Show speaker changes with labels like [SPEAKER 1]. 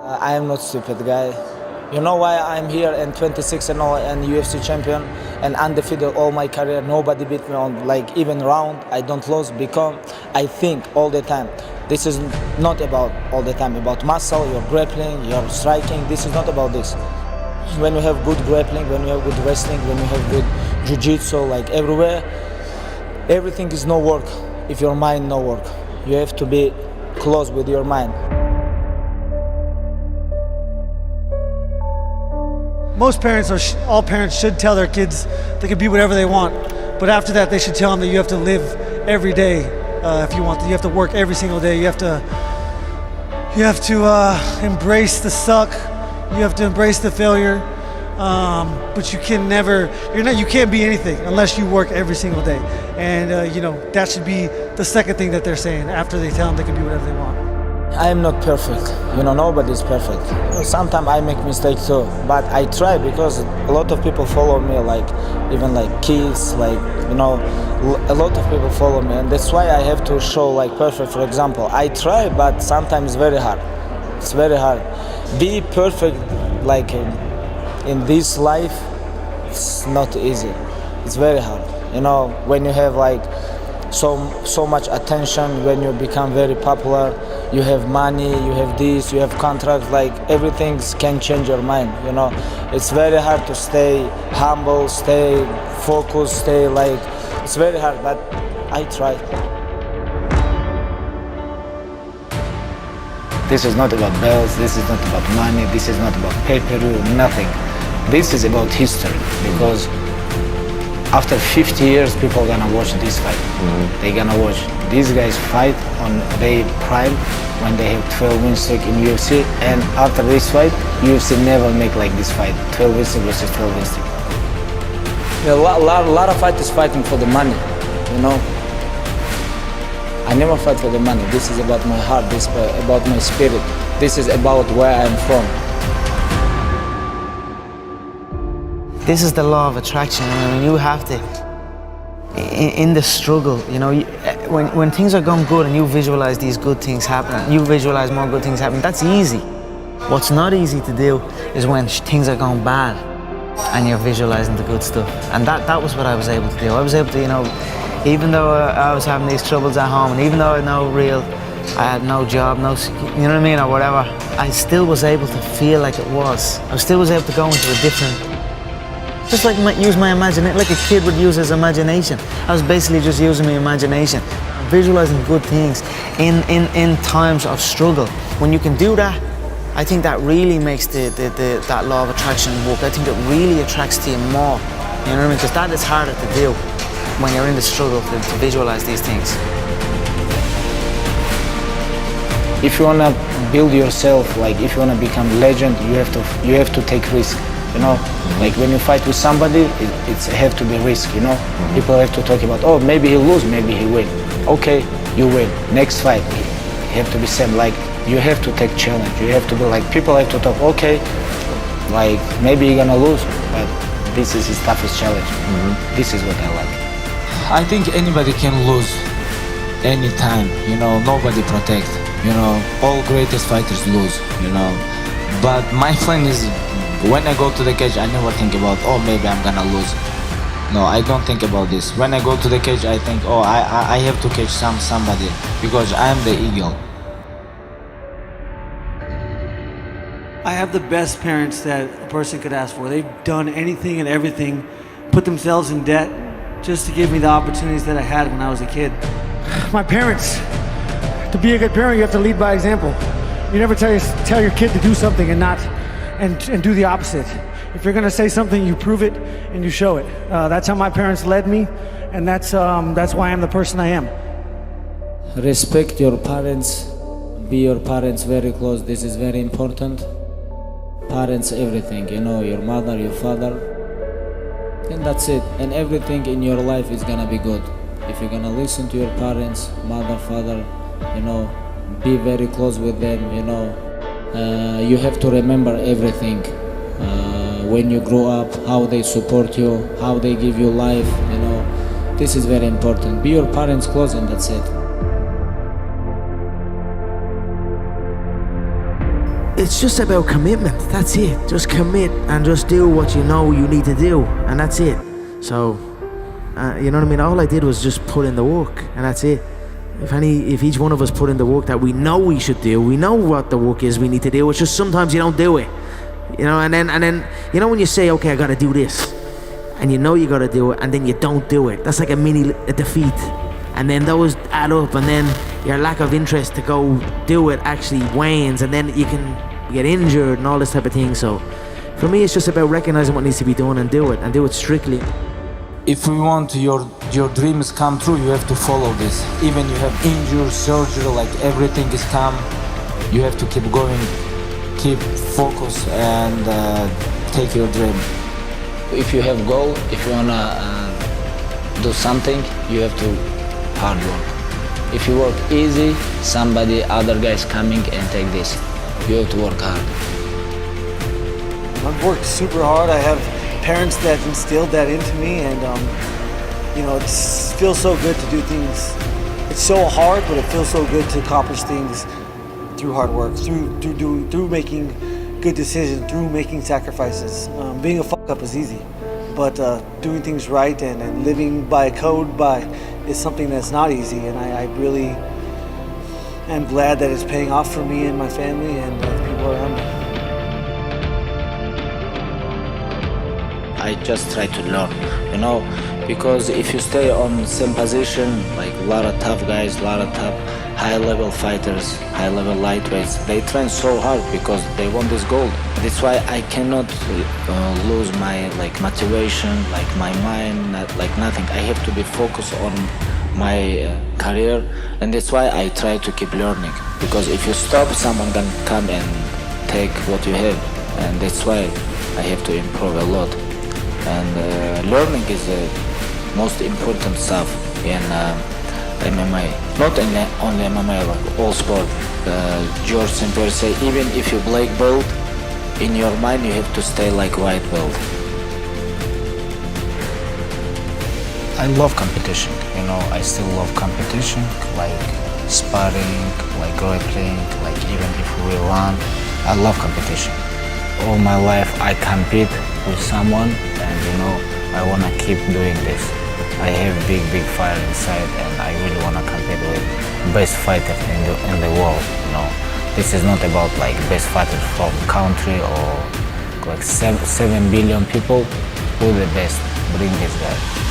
[SPEAKER 1] I am not stupid guy. You know why I'm here and 26-0 and UFC champion and undefeated all my career. Nobody beat me on like even round. I don't lose because I think all the time. This is not about all the time about muscle, your grappling, your striking. This is not about this. When you have good grappling, when you have good wrestling, when you have good jiu-jitsu, like everywhere, everything is no work if your mind no work. You have to be close with your mind.
[SPEAKER 2] Most parents, or all parents, should tell their kids they can be whatever they want. But after that, they should tell them that you have to live every day if you want to. You have to work every single day. You have to embrace the suck. You have to embrace the failure. But you can never, you can't be anything unless you work every single day. And that should be the second thing that they're saying after they tell them they can be whatever they want.
[SPEAKER 1] I am not perfect, nobody's perfect. Sometimes I make mistakes too, but I try because a lot of people follow me, even kids, a lot of people follow me, and that's why I have to show perfect. For example, I try, but sometimes it's very hard. It's very hard. Be perfect, in this life, it's not easy. It's very hard. When you have so much attention, when you become very popular, you have money, you have this, you have contracts, everything can change your mind, It's very hard to stay humble, stay focused, it's very hard, but I try. This is not about belts, this is not about money, this is not about pay-per-view, nothing. This is about history, because after 50 years, people are gonna watch this fight. They're gonna watch these guys fight on their prime when they have 12 win streak in UFC, and after this fight, UFC never make this fight, 12 win streak versus 12 win streak. A lot of fighters fighting for the money, I never fight for the money. This is about my heart, this is about my spirit. This is about where I'm from.
[SPEAKER 3] This is the law of attraction. You have to, in the struggle, when things are going good and you visualize these good things happening, you visualize more good things happening, that's easy. What's not easy to do is when things are going bad and you're visualizing the good stuff. And that was what I was able to do. I was able to, even though I was having these troubles at home, and even though I had no job, or whatever, I still was able to feel like it was. I still was able to go into a different, just use my imagination, like a kid would use his imagination. I was basically just using my imagination, visualizing good things in times of struggle. When you can do that, I think that really makes that law of attraction work. I think it really attracts to you more, Because that is harder to do when you're in the struggle to visualize these things.
[SPEAKER 1] If you wanna build yourself, if you wanna become legend, you have to take risk. When you fight with somebody, it have to be risk, People have to talk about, oh, maybe he lose, maybe he win. Okay, you win. Next fight, you have to be same. You have to take challenge. You have to be people have to talk, okay, maybe you're gonna lose, but this is his toughest challenge. This is what I like. I think anybody can lose anytime, nobody protect, all greatest fighters lose, But my plan is, when I go to the cage, I never think about, oh, maybe I'm gonna lose. No, I don't think about this. When I go to the cage, I think, oh, I have to catch somebody because I am the eagle.
[SPEAKER 2] I have the best parents that a person could ask for. They've done anything and everything, put themselves in debt just to give me the opportunities that I had when I was a kid. My parents, to be a good parent, you have to lead by example. You never tell your kid to do something and do the opposite. If you're gonna say something, you prove it and you show it. That's how my parents led me, and that's why I'm the person I am.
[SPEAKER 1] Respect your parents, be your parents very close. This is very important. Parents, everything, your mother, your father, and that's it. And everything in your life is gonna be good. If you're gonna listen to your parents, mother, father, be very close with them, you have to remember everything. When you grow up, how they support you, how they give you life, this is very important. Be your parents close, and that's it.
[SPEAKER 3] it's just about commitment. That's it. Just commit and just do what you know you need to do, and that's it. So, you know what I mean? All I did was just put in the work, and that's it. If each one of us put in the work that we know we should do, we know what the work is we need to do. It's just sometimes you don't do it, you know. And then you know when you say, okay, I got to do this, and you know you got to do it, and then you don't do it. That's like a defeat, and then those add up, and then your lack of interest to go do it actually wanes, and then you can get injured and all this type of thing. So, for me, it's just about recognizing what needs to be done and do it strictly.
[SPEAKER 4] If we want your dreams come true, you have to follow this. Even you have injury, surgery, like everything is come, you have to keep going, keep focus and take your dream.
[SPEAKER 1] If you have goal, if you wanna do something, you have to hard work. If you work easy, other guys coming and take this. You have to work hard.
[SPEAKER 2] I've worked super hard. I have parents that instilled that into me, and you know, it feels so good to do things. It's so hard, but it feels so good to accomplish things through hard work, through making good decisions, through making sacrifices. Being a fuck up is easy, but doing things right and living by a code is something that's not easy, and I really am glad that it's paying off for me and my family and the people around me.
[SPEAKER 1] I just try to learn, you know, because if you stay on the same position, like a lot of tough guys, a lot of tough high-level fighters, high-level lightweights, they train so hard because they want this gold. That's why I cannot lose my motivation, my mind, nothing. I have to be focused on my career, and that's why I try to keep learning. Because if you stop, someone can come and take what you have, and that's why I have to improve a lot. And learning is the most important stuff in MMA. Not only MMA, like all sport. George St. Pierre say, even if you black belt, in your mind you have to stay like white belt. I love competition, you know, I still love competition, like sparring, like grappling, like even if we run, I love competition. All my life I compete with someone, and you know, I wanna keep doing this. I have big fire inside, and I really wanna compete with best fighter in the world, you know. This is not about best fighters from country or 7 billion people. Who the best? Bring this guy.